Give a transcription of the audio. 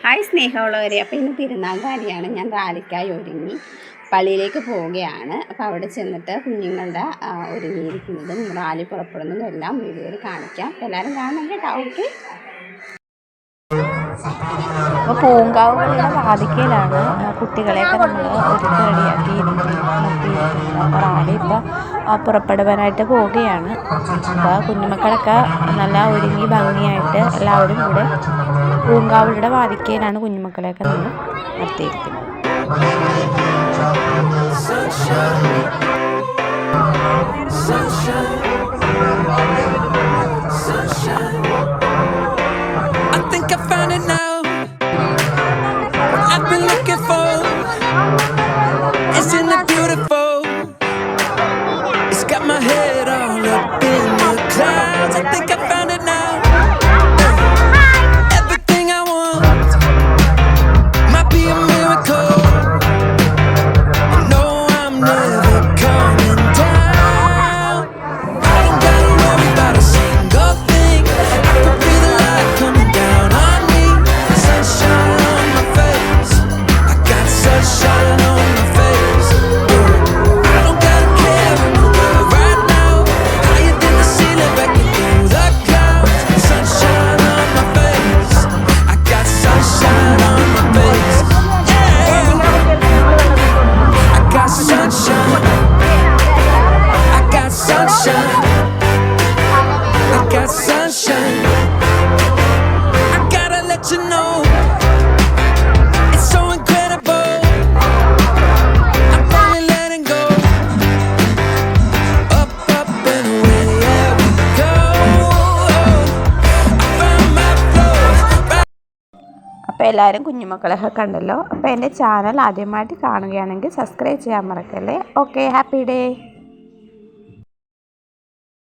Hi സ്നേഹമുള്ളവരെ, അപ്പോൾ ഇന്ന് തിരുനാൾ റാലിയാണ്. ഞാൻ റാലിക്കായി ഒരുങ്ങി പള്ളിയിലേക്ക് പോവുകയാണ്. അപ്പോൾ അവിടെ ചെന്നിട്ട് കുഞ്ഞുങ്ങളുടെ ഒരുങ്ങിയിരിക്കുന്നതും റാലി പുറപ്പെടുന്നതും എല്ലാം വീഡിയോയിൽ കാണിക്കാം. എല്ലാവരും കാണണം കേട്ടോ. ഓക്കെ. അപ്പോൾ പൂങ്കാവുകളുടെ വാതിക്കലാണ് കുട്ടികളെയൊക്കെ നമ്മൾ ഒരുക്കി റെഡിയാക്കി നിർത്തിയിരിക്കുന്നത്. അപ്പോൾ റാലി ഇപ്പോൾ പുറപ്പെടുവാനായിട്ട് പോവുകയാണ്. അപ്പോൾ കുഞ്ഞുമക്കളൊക്കെ നല്ല ഒരുങ്ങി ഭംഗിയായിട്ട് എല്ലാവരും കൂടെ പൂങ്കാവുകളുടെ വാതിക്കയിലാണ് കുഞ്ഞുമക്കളെയൊക്കെ നമ്മൾ നിർത്തിയിരിക്കുന്നത്. അപ്പോൾ എല്ലാവരും കുഞ്ഞുമക്കളെയൊക്കെ കണ്ടല്ലോ. അപ്പോൾ എൻ്റെ ചാനൽ ആദ്യമായിട്ട് കാണുകയാണെങ്കിൽ സബ്സ്ക്രൈബ് ചെയ്യാൻ മറക്കല്ലേ. Okay, happy day.